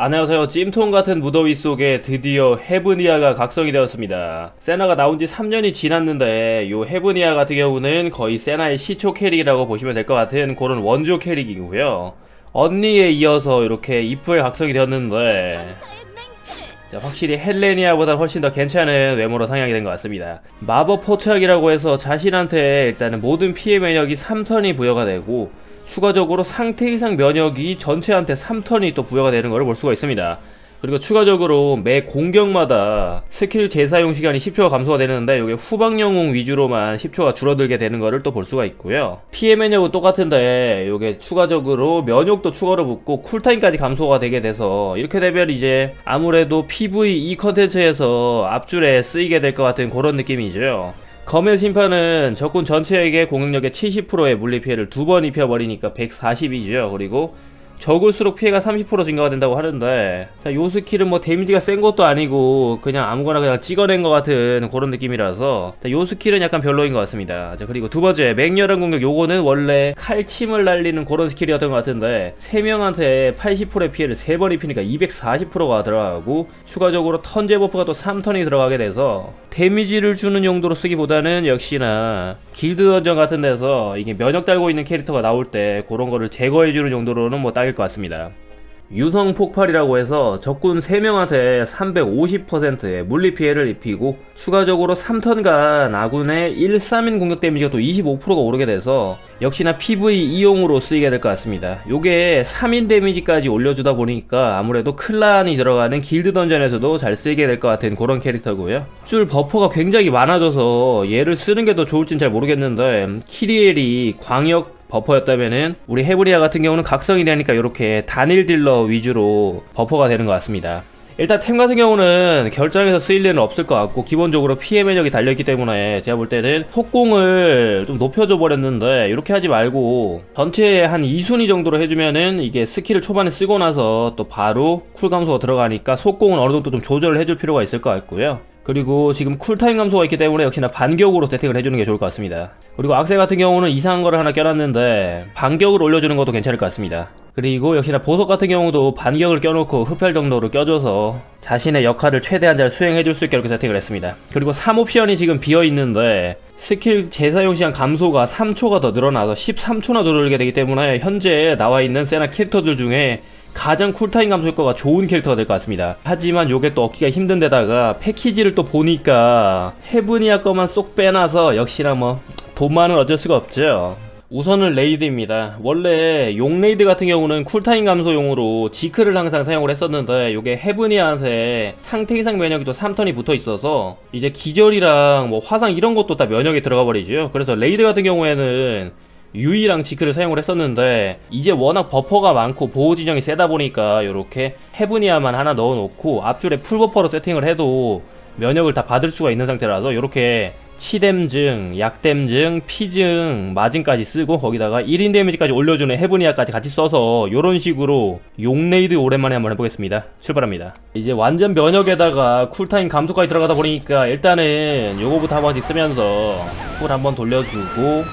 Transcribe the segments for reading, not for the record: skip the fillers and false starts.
안녕하세요. 찜통 같은 무더위 속에 드디어 헤브니아가 각성이 되었습니다. 세나가 나온 지 3년이 지났는데 요 헤브니아 같은 경우는 거의 세나의 시초 캐릭이라고 보시면 될 것 같은 그런 원조 캐릭이고요. 언니에 이어서 이렇게 이프에 각성이 되었는데 확실히 헬레니아보다 훨씬 더 괜찮은 외모로 상향이 된 것 같습니다. 마법 포착이라고 해서 자신한테 일단은 모든 피해 면역이 3턴이 부여가 되고 추가적으로 상태 이상 면역이 전체한테 3턴이 또 부여가 되는 것을 볼 수가 있습니다. 그리고 추가적으로 매 공격마다 스킬 재사용 시간이 10초가 감소가 되는데 이게 후방 영웅 위주로만 10초가 줄어들게 되는 것을 또 볼 수가 있고요. 피해 면역은 똑같은데 이게 추가적으로 면역도 추가로 붙고 쿨타임까지 감소가 되게 돼서 이렇게 되면 이제 아무래도 PVE 컨텐츠에서 앞줄에 쓰이게 될 것 같은 그런 느낌이죠. 검의 심판은 적군 전체에게 공격력의 70%의 물리 피해를 2번 입혀버리니까 140이죠. 그리고 적을수록 피해가 30% 증가가 된다고 하는데, 자, 요 스킬은 뭐 데미지가 센 것도 아니고 그냥 아무거나 그냥 찍어낸 것 같은 그런 느낌이라서, 자, 요 스킬은 약간 별로인 것 같습니다. 자, 그리고 두 번째 맹렬한 공격, 요거는 원래 칼침을 날리는 그런 스킬이었던 것 같은데 3명한테 80%의 피해를 3번 입히니까 240%가 들어가고 추가적으로 턴제 버프가 또 3턴이 들어가게 돼서 데미지를 주는 용도로 쓰기보다는 역시나 길드 던전 같은 데서 이게 면역 달고 있는 캐릭터가 나올 때 그런 거를 제거해주는 용도로는 뭐 딱일 것 같습니다. 유성 폭발이라고 해서 적군 3명한테 350%의 물리 피해를 입히고 추가적으로 3턴간 아군의 1-3인 공격 데미지가 또 25%가 오르게 돼서 역시나 PVE용으로 쓰이게 될 것 같습니다. 요게 3인 데미지까지 올려주다 보니까 아무래도 클란이 들어가는 길드 던전에서도 잘 쓰이게 될 것 같은 그런 캐릭터고요. 줄 버퍼가 굉장히 많아져서 얘를 쓰는 게 더 좋을진 잘 모르겠는데 키리엘이 광역 버퍼였다면은 우리 헤브리아 같은 경우는 각성이 되니까 이렇게 단일 딜러 위주로 버퍼가 되는 것 같습니다. 일단 템 같은 경우는 결장에서 쓰일 일은 없을 것 같고 기본적으로 피해 면역이 달려있기 때문에 제가 볼 때는 속공을 좀 높여줘 버렸는데 이렇게 하지 말고 전체에 한 2순위 정도로 해주면은 이게 스킬을 초반에 쓰고 나서 또 바로 쿨 감소가 들어가니까 속공은 어느 정도 좀 조절을 해줄 필요가 있을 것 같고요. 그리고 지금 쿨타임 감소가 있기 때문에 역시나 반격으로 세팅을 해주는 게 좋을 것 같습니다. 그리고 악세 같은 경우는 이상한 거를 하나 껴놨는데 반격을 올려주는 것도 괜찮을 것 같습니다. 그리고 역시나 보석 같은 경우도 반격을 껴놓고 흡혈 정도로 껴줘서 자신의 역할을 최대한 잘 수행해줄 수 있게 이렇게 세팅을 했습니다. 그리고 3옵션이 지금 비어있는데 스킬 재사용 시간 감소가 3초가 더 늘어나서 13초나 줄어들게 되기 때문에 현재 나와있는 세나 캐릭터들 중에 가장 쿨타임 감소 효과가 좋은 캐릭터가 될 것 같습니다. 하지만 요게 또 얻기가 힘든 데다가 패키지를 또 보니까 헤브니아 거만 쏙 빼놔서 역시나 뭐 돈만은 어쩔 수가 없죠. 우선은 레이드입니다. 원래 용 레이드 같은 경우는 쿨타임 감소용으로 지크를 항상 사용을 했었는데 요게 헤브니아한테 상태 이상 면역이 또 3턴이 붙어 있어서 이제 기절이랑 뭐 화상 이런 것도 다 면역이 들어가 버리죠. 그래서 레이드 같은 경우에는 유이랑 지크를 사용을 했었는데 이제 워낙 버퍼가 많고 보호 진영이 세다 보니까 요렇게 헤브니아만 하나 넣어놓고 앞줄에 풀버퍼로 세팅을 해도 면역을 다 받을 수가 있는 상태라서 요렇게 치댐증, 약댐증, 피증, 마증까지 쓰고 거기다가 1인 데미지까지 올려주는 헤브니아까지 같이 써서 요런 식으로 용레이드 오랜만에 한번 해보겠습니다. 출발합니다. 이제 완전 면역에다가 쿨타임 감소까지 들어가다 보니까 일단은 요거부터 한 번씩 쓰면서 쿨 한번 돌려주고,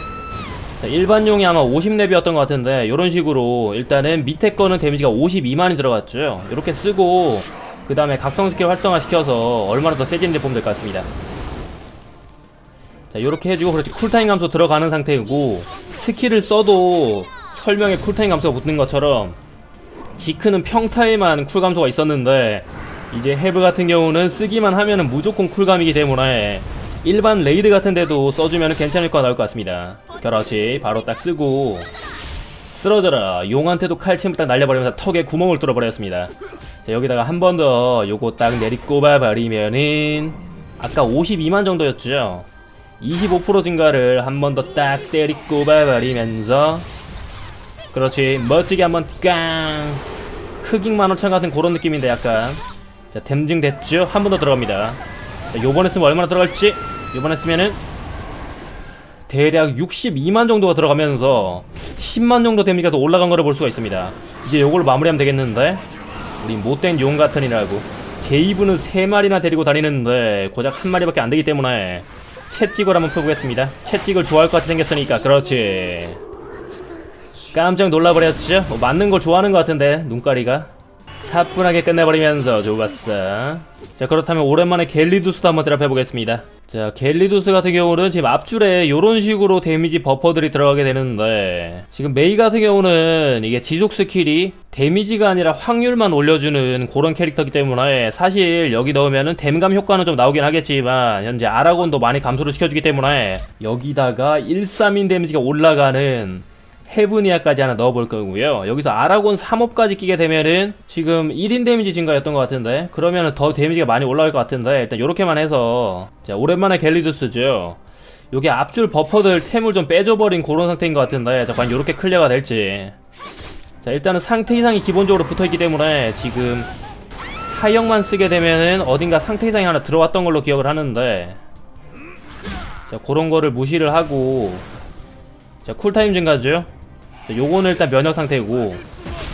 자, 일반용이 아마 50렙이었던 것 같은데 요런 식으로 일단은 밑에 거는 데미지가 52만이 들어갔죠. 이렇게 쓰고 그 다음에 각성 스킬 활성화시켜서 얼마나 더 세지는지 보면 될 것 같습니다. 자, 요렇게 해주고 그렇지 쿨타임 감소 들어가는 상태이고 스킬을 써도 설명에 쿨타임 감소가 붙는 것처럼 지크는 평타에만 쿨 감소가 있었는데 이제 헤브 같은 경우는 쓰기만 하면은 무조건 쿨감이기 때문에 일반 레이드 같은 데도 써주면 괜찮을 거 나올 것 같습니다. 그렇지, 바로 딱 쓰고 쓰러져라. 용한테도 칼침을 딱 날려버리면서 턱에 구멍을 뚫어버렸습니다. 자, 여기다가 한 번 더 요거 딱 내리꼽아버리면은 아까 52만 정도였죠. 25% 증가를 한 번 더 딱 때리꼽아버리면서 그렇지, 멋지게 한번 깡. 흑익 15,000 같은 그런 느낌인데 약간. 자, 댐증 됐죠? 한 번 더 들어갑니다. 자, 요번에 쓰면 얼마나 들어갈지. 요번에 쓰면은 대략 62만 정도가 들어가면서 10만 정도 데미지가 더 올라간 거를 볼 수가 있습니다. 이제 요걸로 마무리하면 되겠는데 우리 못된 용 같으니라고 제이브는 3마리나 데리고 다니는데 고작 1마리밖에 안 되기 때문에 채찍을 한번 펴보겠습니다. 채찍을 좋아할 것 같이 생겼으니까. 그렇지, 깜짝 놀라버렸죠? 맞는 걸 좋아하는 것 같은데 눈가리가. 사뿐하게 끝내버리면서 좋았어. 자, 그렇다면 오랜만에 갤리두스도 한번 드랍해보겠습니다. 자, 갤리두스 같은 경우는 지금 앞줄에 요런 식으로 데미지 버퍼들이 들어가게 되는데, 지금 메이 같은 경우는 이게 지속 스킬이 데미지가 아니라 확률만 올려주는 그런 캐릭터이기 때문에 사실 여기 넣으면은 댐감 효과는 좀 나오긴 하겠지만 현재 아라곤도 많이 감소를 시켜주기 때문에 여기다가 1-3인 데미지가 올라가는 헤브니아까지 하나 넣어볼 거고요. 여기서 아라곤 3업까지 끼게 되면은 지금 1인 데미지 증가였던 것 같은데, 그러면은 더 데미지가 많이 올라갈 것 같은데, 일단 요렇게만 해서, 자, 오랜만에 갤리두스죠. 요게 앞줄 버퍼들 템을 좀 빼줘버린 그런 상태인 것 같은데, 자, 과연 요렇게 클리어가 될지. 자, 일단은 상태 이상이 기본적으로 붙어있기 때문에 지금 하역만 쓰게 되면은 어딘가 상태 이상이 하나 들어왔던 걸로 기억을 하는데, 자, 그런 거를 무시를 하고, 자, 쿨타임 증가죠. 자, 요거는 일단 면역 상태고,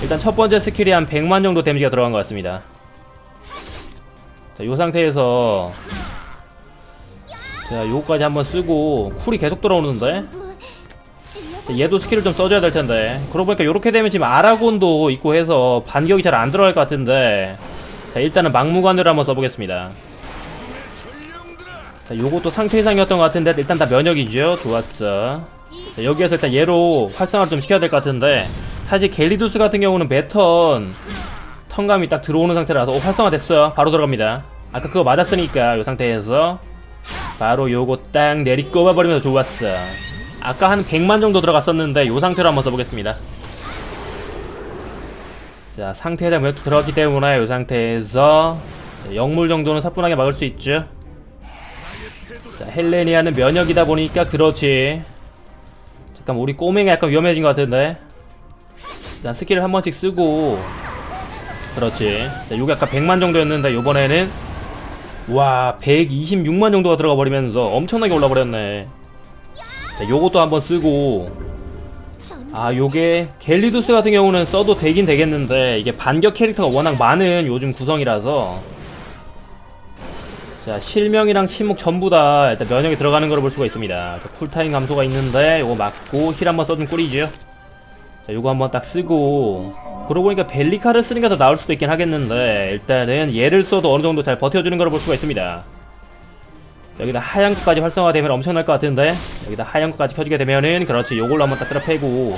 일단 첫 번째 스킬이 한 100만 정도 데미지가 들어간 것 같습니다. 자, 요 상태에서 자, 요거까지 한번 쓰고 쿨이 계속 돌아오는데, 자, 얘도 스킬을 좀 써줘야 될 텐데, 그러고 보니까 요렇게 되면 지금 아라곤도 있고 해서 반격이 잘 안 들어갈 것 같은데, 자, 일단은 막무가내로 한번 써보겠습니다. 자, 요것도 상태 이상이었던 것 같은데 일단 다 면역이죠. 좋았어. 자, 여기에서 일단 얘로 활성화를 좀 시켜야 될 것 같은데, 사실 갤리두스 같은 경우는 매턴 턴감이 딱 들어오는 상태라서 활성화 됐어요. 바로 들어갑니다. 아까 그거 맞았으니까 요 상태에서 바로 요거 딱 내리 꼽아버리면서 좋았어. 아까 한 100만 정도 들어갔었는데 요 상태로 한번 써보겠습니다. 자, 상태장 몇 들어갔기 때문에 요 상태에서 영물 정도는 사뿐하게 막을 수 있죠. 자, 헬레니아는 면역이다 보니까 그렇지. 잠깐 우리 꼬맹이가 약간 위험해진 것 같은데, 일단 스킬을 한 번씩 쓰고, 그렇지. 자, 요게 아까 100만 정도였는데 요번에는 와 126만 정도가 들어가 버리면서 엄청나게 올라 버렸네. 자, 요것도 한번 쓰고, 아, 요게 갤리두스 같은 경우는 써도 되긴 되겠는데 이게 반격 캐릭터가 워낙 많은 요즘 구성이라서, 자, 실명이랑 침묵 전부 다 일단 면역이 들어가는 걸 볼 수가 있습니다. 자, 쿨타임 감소가 있는데 요거 맞고 힐 한번 써주면 꿀이죠. 자, 요거 한번 딱 쓰고, 그러고 보니까 벨리카를 쓰는 게 더 나을 수도 있긴 하겠는데 일단은 얘를 써도 어느 정도 잘 버텨주는 걸 볼 수가 있습니다. 여기다 하얀 것까지 활성화되면 엄청날 것 같은데, 여기다 하얀 것까지 켜주게 되면은 그렇지, 요걸로 한번 딱 때려 패고,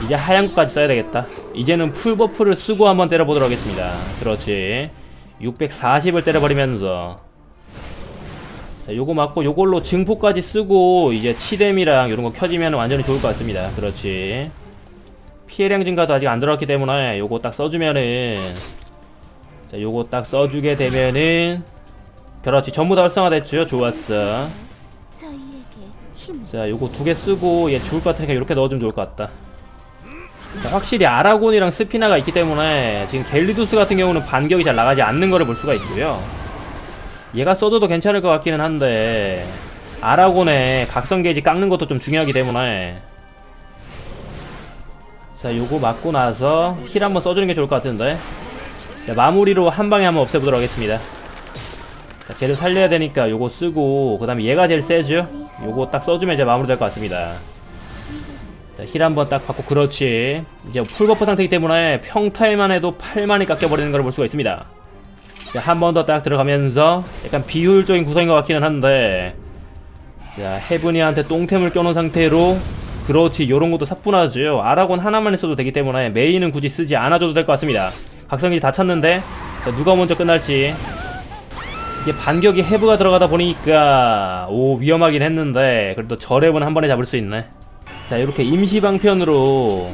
이제 하얀 것까지 써야 되겠다. 이제는 풀버프를 쓰고 한번 때려보도록 하겠습니다. 그렇지, 640을 때려버리면서, 자, 요거 맞고 요걸로 증폭까지 쓰고 이제 치뎀이랑 요런거 켜지면 완전히 좋을 것 같습니다. 그렇지, 피해량 증가도 아직 안 들어갔기 때문에 요거 딱 써주면은, 자, 요거 딱 써주게 되면은 그렇지, 전부 다 활성화됐죠. 좋았어. 자, 요거 두 개 쓰고 얘 죽을 것 같으니까 이렇게 넣어주면 좋을 것 같다. 자, 확실히 아라곤이랑 스피나가 있기 때문에 지금 갤리두스 같은 경우는 반격이 잘 나가지 않는 거를 볼 수가 있고요. 얘가 써줘도 괜찮을 것 같기는 한데 아라곤의 각성 게이지 깎는 것도 좀 중요하기 때문에, 자, 요거 맞고 나서 힐 한번 써주는 게 좋을 것 같은데, 자, 마무리로 한 방에 한번 없애보도록 하겠습니다. 자, 쟤를 살려야 되니까 요거 쓰고, 그 다음에 얘가 제일 세죠? 요거 딱 써주면 이제 마무리 될 것 같습니다. 자, 힐 한번 딱 받고, 그렇지. 이제 풀버프 상태이기 때문에 평타에만 해도 8만이 깎여버리는 걸 볼 수가 있습니다. 자, 한 번 더 딱 들어가면서 약간 비효율적인 구성인 것 같기는 한데, 자, 헤브니한테 똥템을 껴놓은 상태로, 그렇지, 요런 것도 사뿐하죠. 아라곤 하나만 있어도 되기 때문에 메인은 굳이 쓰지 않아줘도 될 것 같습니다. 각성기지 다 찼는데, 자, 누가 먼저 끝날지. 이게 반격이 헤브가 들어가다 보니까 오, 위험하긴 했는데 그래도 저랩은 한 번에 잡을 수 있네. 자, 이렇게 임시방편으로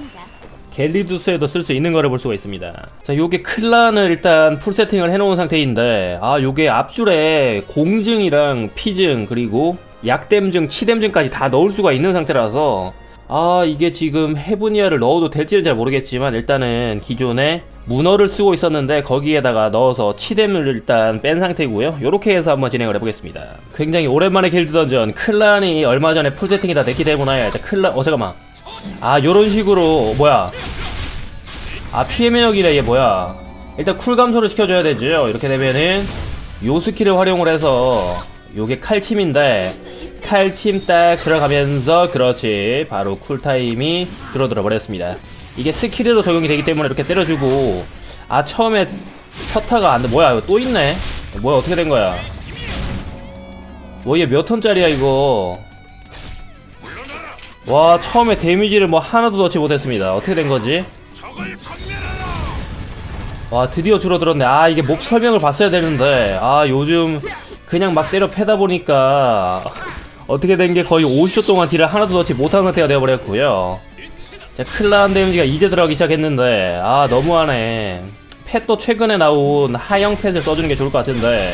갤리두스에도 쓸 수 있는 거를 볼 수가 있습니다. 자, 요게 클란을 일단 풀 세팅을 해놓은 상태인데, 아, 요게 앞줄에 공증이랑 피증 그리고 약댐증, 치댐증까지 다 넣을 수가 있는 상태라서, 아, 이게 지금 헤브니아를 넣어도 될지는 잘 모르겠지만 일단은 기존에 문어를 쓰고 있었는데 거기에다가 넣어서 치뎀을 일단 뺀 상태고요. 요렇게 해서 한번 진행을 해보겠습니다. 굉장히 오랜만에 길드 던전, 클란이 얼마 전에 풀 세팅이 다 됐기 때문에, 자, 클란, 잠깐만, 아, 요런 식으로, 뭐야, 아, 피해 면역이래. 얘 뭐야, 일단 쿨 감소를 시켜줘야 되죠. 이렇게 되면은 요 스킬을 활용을 해서, 요게 칼침인데 칼침 딱 들어가면서, 그렇지, 바로 쿨타임이 줄어들어 버렸습니다. 이게 스킬에도 적용이 되기 때문에 이렇게 때려주고, 아 처음에 첫타가 안돼. 뭐야 이거 또 있네. 뭐야 어떻게 된 거야. 뭐 얘 몇 턴짜리야 이거. 와 처음에 데미지를 뭐 하나도 넣지 못했습니다. 어떻게 된 거지? 와 드디어 줄어들었네. 아 이게 몹 설명을 봤어야 되는데 아 요즘 그냥 막 때려 패다 보니까 어떻게 된 게 거의 50초 동안 딜을 하나도 넣지 못한 상태가 되어버렸고요. 자 클라운 데미지가 이제 들어가기 시작했는데 아 너무하네. 펫도 최근에 나온 하형 펫을 써주는 게 좋을 것 같은데.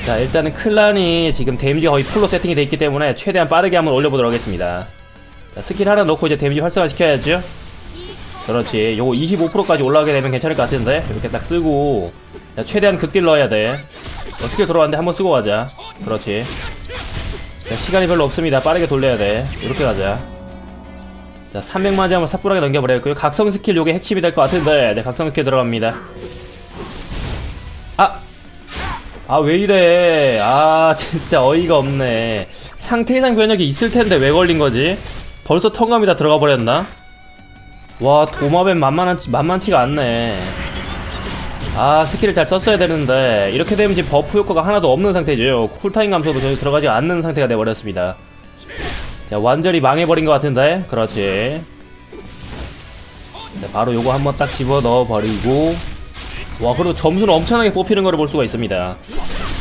자 일단은 클란이 지금 데미지가 거의 풀로 세팅이 돼 있기 때문에 최대한 빠르게 한번 올려보도록 하겠습니다. 자, 스킬 하나 넣고 이제 데미지 활성화 시켜야죠. 그렇지. 요거 25%까지 올라가게 되면 괜찮을 것 같은데 이렇게 딱 쓰고. 자, 최대한 극딜 넣어야 돼. 스킬 돌아왔는데 한번 쓰고 가자. 그렇지. 자, 시간이 별로 없습니다. 빠르게 돌려야 돼. 이렇게 가자. 자 300만지 한번 삽분하게 넘겨버렸고요. 각성 스킬 요게 핵심이 될 것 같은데 네 각성 스킬 들어갑니다. 아 왜이래. 아 진짜 어이가 없네. 상태 이상 변력이 있을텐데 왜 걸린거지? 벌써 턴감이 다 들어가 버렸나? 와 도마뱀 만만치가 않네. 아 스킬을 잘 썼어야 되는데 이렇게 되면 지금 버프 효과가 하나도 없는 상태죠. 쿨타임 감소도 전혀 들어가지 않는 상태가 돼버렸습니다. 자 완전히 망해버린 것 같은데. 그렇지. 자, 바로 요거 한번 딱 집어 넣어버리고. 와 그리고 점수는 엄청나게 뽑히는 거를 볼 수가 있습니다.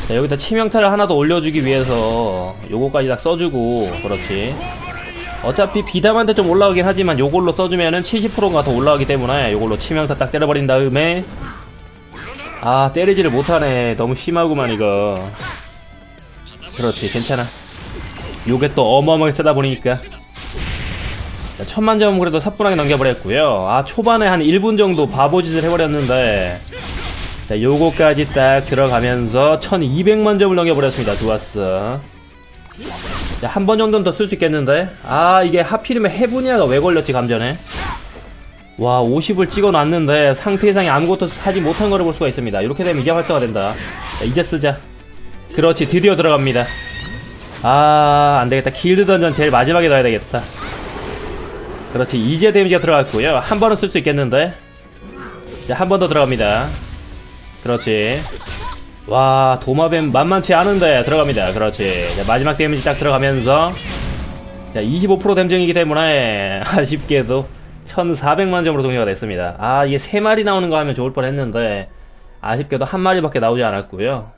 자 여기다 치명타를 하나 더 올려주기 위해서 요거까지 딱 써주고. 그렇지. 어차피 비담한테 좀 올라가긴 하지만 요걸로 써주면은 70%가 더 올라가기 때문에 요걸로 치명타 딱 때려버린 다음에. 아 때리지를 못하네. 너무 심하구만 이거. 그렇지 괜찮아. 요게 또 어마어마하게 세다 보니까. 자, 1000만점 그래도 사뿐하게 넘겨버렸고요. 아 초반에 한 1분 정도 바보짓을 해버렸는데 자 요거까지 딱 들어가면서 1200만점을 넘겨버렸습니다. 좋았어. 자 한 번 정도는 더 쓸 수 있겠는데. 아 이게 하필이면 헤브니아가 왜 걸렸지 감전에. 와 50을 찍어놨는데 상태 이상이 아무것도 하지 못한 거를 볼 수가 있습니다. 이렇게 되면 이제 활성화 된다. 자, 이제 쓰자. 그렇지 드디어 들어갑니다. 아 안되겠다. 길드 던전 제일 마지막에 넣어야 되겠다. 그렇지 이제 데미지가 들어갔고요. 한 번은 쓸 수 있겠는데. 자 한 번 더 들어갑니다. 그렇지. 와 도마뱀 만만치 않은데 들어갑니다. 그렇지. 자, 마지막 데미지 딱 들어가면서 자 25% 댐정이기 때문에 아쉽게도 1400만 점으로 종료가 됐습니다. 아 이게 3마리 나오는 거 하면 좋을 뻔 했는데 아쉽게도 한 마리밖에 나오지 않았고요.